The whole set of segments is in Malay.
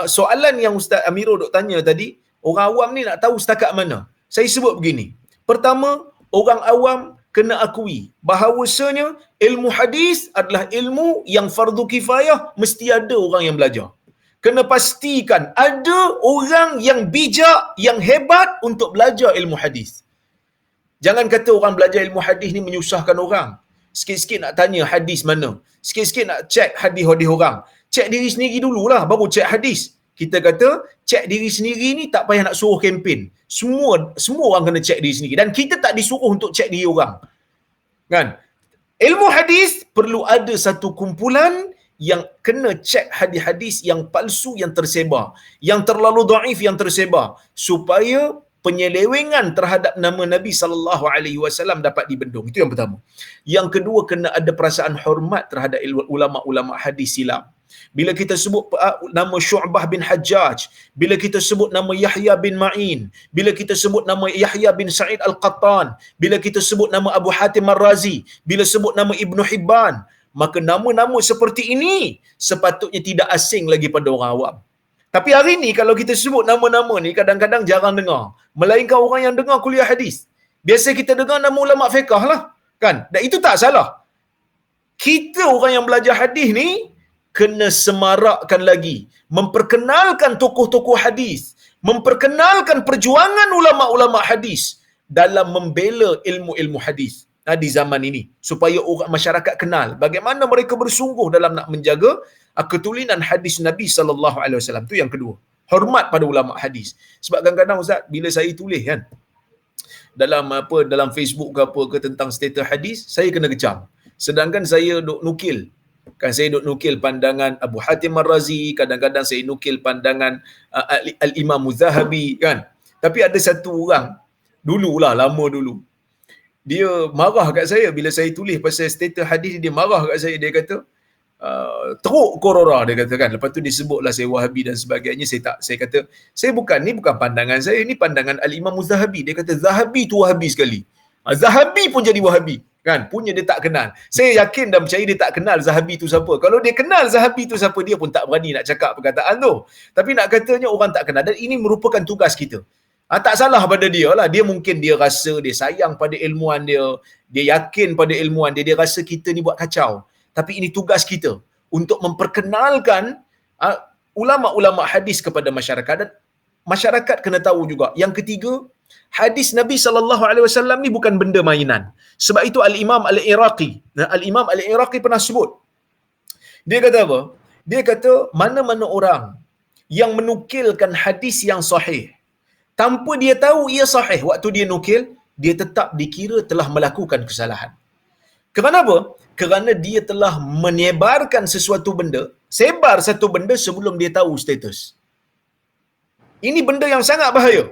Soalan yang Ustaz Amirul dok tanya tadi, orang awam ni nak tahu setakat mana. Saya sebut begini. Pertama, orang awam kena akui bahawasanya ilmu hadis adalah ilmu yang fardu kifayah, mesti ada orang yang belajar. Kena pastikan ada orang yang bijak, yang hebat untuk belajar ilmu hadis. Jangan kata orang belajar ilmu hadis ni menyusahkan orang. Sikit-sikit nak tanya hadis mana. Sikit-sikit nak cek hadis-hadis orang. Cek diri sendiri dululah, baru cek hadis. Kita kata, cek diri sendiri ni tak payah nak suruh kempen. Semua orang kena cek diri sendiri. Dan kita tak disuruh untuk cek diri orang. Kan? Ilmu hadis perlu ada satu kumpulan yang kena cek hadis-hadis yang palsu yang tersebar, yang terlalu dhaif yang tersebar, supaya penyelewengan terhadap nama Nabi sallallahu alaihi wasallam dapat dibendung. Itu yang pertama. Yang kedua, kena ada perasaan hormat terhadap ulama-ulama hadis silam. Bila kita sebut nama Syu'bah bin Hajjaj, bila kita sebut nama Yahya bin Ma'in, bila kita sebut nama Yahya bin Sa'id Al-Qattan, bila kita sebut nama Abu Hatim Ar-Razi, bila sebut nama Ibnu Hibban, maka nama-nama seperti ini sepatutnya tidak asing lagi pada orang awam. Tapi hari ni kalau kita sebut nama-nama ni kadang-kadang jarang dengar. Melainkan orang yang dengar kuliah hadis. Biasa kita dengar nama ulama fiqh lah. Kan? Dan itu tak salah. Kita orang yang belajar hadis ni kena semarakkan lagi. Memperkenalkan tokoh-tokoh hadis. Memperkenalkan perjuangan ulama-ulama hadis dalam membela ilmu-ilmu hadis di zaman ini, supaya orang masyarakat kenal bagaimana mereka bersungguh dalam nak menjaga ketulinan hadis Nabi sallallahu alaihi wasallam. Tu yang kedua, hormat pada ulama hadis. Sebab kadang-kadang Ustaz, bila saya tulis kan dalam Facebook ke apa ke tentang status hadis, saya kena kecam. Sedangkan saya duk nukil pandangan Abu Hatim Ar-Razi, kadang-kadang saya nukil pandangan Al-Imam Az-Zahabi kan. Tapi ada satu orang lama dulu, dia marah kat saya bila saya tulis pasal status hadis. Dia marah kat saya, dia kata teruk korora, dia kata kan. Lepas tu disebutlah saya Wahabi dan sebagainya. Saya kata ni bukan pandangan saya, ni pandangan Al-Imam Az-Zahabi. Dia kata Zahabi tu Wahabi sekali. Zahabi pun jadi Wahabi kan, punya dia tak kenal. Saya yakin dan percaya dia tak kenal Zahabi tu siapa. Kalau dia kenal Zahabi tu siapa, dia pun tak berani nak cakap perkataan tu. Tapi nak katanya orang tak kenal, dan ini merupakan tugas kita. Tak salah pada dia lah. Dia mungkin dia rasa dia sayang pada ilmuan dia, dia yakin pada ilmuan dia, dia rasa kita ni buat kacau. Tapi ini tugas kita untuk memperkenalkan ulama-ulama hadis kepada masyarakat, dan masyarakat kena tahu juga. Yang ketiga, hadis Nabi sallallahu alaihi wasallam ni bukan benda mainan. Sebab itu Al-Imam Al-Iraqi pernah sebut. Dia kata apa? Dia kata mana-mana orang yang menukilkan hadis yang sahih tanpa dia tahu ia sahih, waktu dia nukil, dia tetap dikira telah melakukan kesalahan. Kenapa? Kerana dia telah menyebarkan sesuatu benda, sebar satu benda sebelum dia tahu status. Ini benda yang sangat bahaya.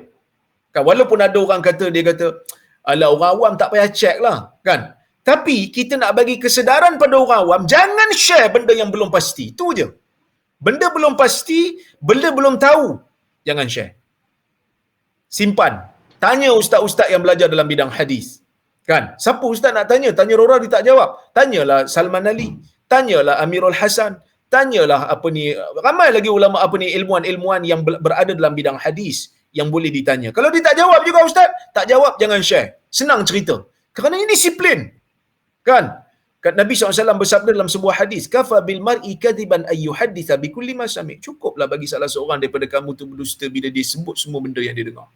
Kan, walaupun ada orang kata, dia kata, alah orang awam tak payah check lah. Kan? Tapi kita nak bagi kesedaran pada orang awam, jangan share benda yang belum pasti. Itu je. Benda belum pasti, benda belum tahu, jangan share. Simpan. Tanya ustaz-ustaz yang belajar dalam bidang hadis. Kan? Siapa ustaz nak tanya? Tanya Rora, dia tak jawab. Tanyalah Salman Ali. Tanyalah Amirul Hasan. Tanyalah ramai lagi ulama ilmuan yang berada dalam bidang hadis yang boleh ditanya. Kalau dia tak jawab juga ustaz, tak jawab jangan share. Senang cerita. Kerana ini disiplin. Kan? Nabi SAW bersabda dalam sebuah hadis, kafa bil mar'i kadiban ay yuhadditha bi kulli ma sami'. Cukuplah bagi salah seorang daripada kamu tu berdusta bila dia sebut semua benda yang dia dengar.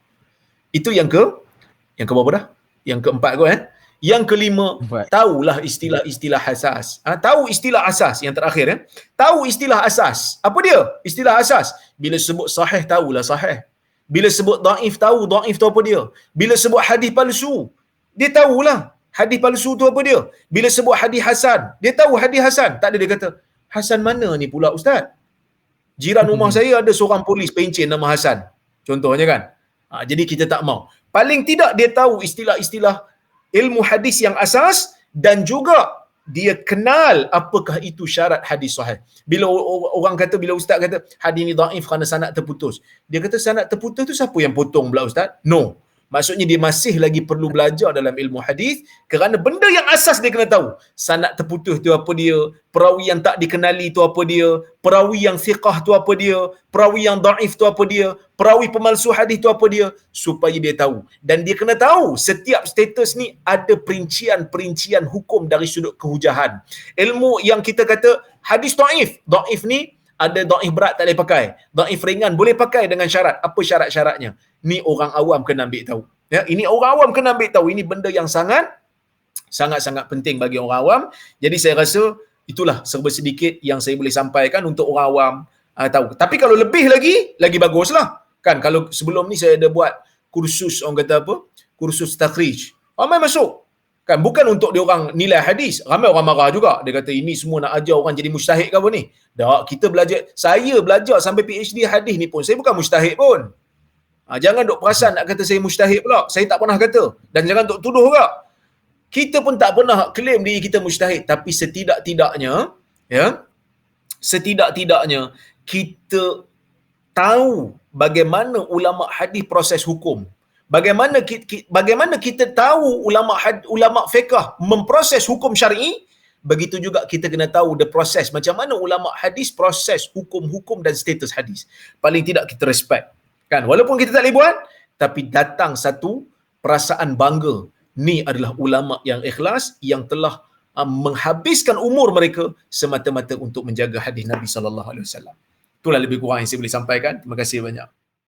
Itu yang keberapa dah? Yang keempat kan? Yang kelima, tahulah istilah-istilah asas. Tahu istilah asas yang terakhir ya. Tahu istilah asas. Apa dia? Istilah asas. Bila sebut sahih, tahulah sahih. Bila sebut dhaif, tahu dhaif tu apa dia. Bila sebut hadis palsu, dia tahulah hadis palsu tu apa dia. Bila sebut hadis hasan, dia tahu hadis hasan. Tak ada dia kata, Hasan mana ni pula ustaz? Jiran rumah saya ada seorang polis pencen nama Hasan. Contohnya kan. Jadi kita tak mau. Paling tidak dia tahu istilah-istilah ilmu hadis yang asas, dan juga dia kenal apakah itu syarat hadis sahih. Bila orang kata, bila ustaz kata hadis ni dhaif kerana sanad terputus, dia kata sanad terputus tu siapa yang potong pula ustaz? No. Maksudnya dia masih lagi perlu belajar dalam ilmu hadis, kerana benda yang asas dia kena tahu. Sanad terputus tu apa dia, perawi yang tak dikenali tu apa dia, perawi yang thiqah tu apa dia, perawi yang daif tu apa dia, perawi pemalsu hadis tu apa dia, supaya dia tahu. Dan dia kena tahu setiap status ni ada perincian-perincian hukum dari sudut kehujahan. Ilmu yang kita kata hadis daif, daif ni ada daif berat tak boleh pakai, daif ringan boleh pakai dengan syarat. Apa syarat-syaratnya? Ni orang awam kena ambil tahu. Ya, ini orang awam kena ambil tahu. Ini benda yang sangat-sangat penting bagi orang awam. Jadi saya rasa itulah serba sedikit yang saya boleh sampaikan untuk orang awam tahu. Tapi kalau lebih lagi baguslah. Kan kalau sebelum ni saya ada buat kursus, orang kata apa? Kursus takhrij. Ramai masuk. Kan bukan untuk dia orang nilai hadis. Ramai orang marah juga. Dia kata ini semua nak ajar orang jadi mujtahid ke apa ni? Tak, kita belajar. Saya belajar sampai PhD hadis ni pun saya bukan mujtahid pun. Jangan duk perasan nak kata saya mujtahid pula. Saya tak pernah kata. Dan jangan duk tuduh juga. Kita pun tak pernah claim diri kita mujtahid. Tapi setidak-tidaknya kita tahu bagaimana ulama hadis proses hukum. Bagaimana kita tahu ulama fiqh memproses hukum syar'i, begitu juga kita kena tahu the proses macam mana ulama hadis proses hukum-hukum dan status hadis. Paling tidak kita respect. Kan walaupun kita tak boleh buat, tapi datang satu perasaan bangga. Ni adalah ulama yang ikhlas yang telah menghabiskan umur mereka semata-mata untuk menjaga hadis Nabi sallallahu alaihi wasallam. Itulah lebih kurang yang saya boleh sampaikan. Terima kasih banyak.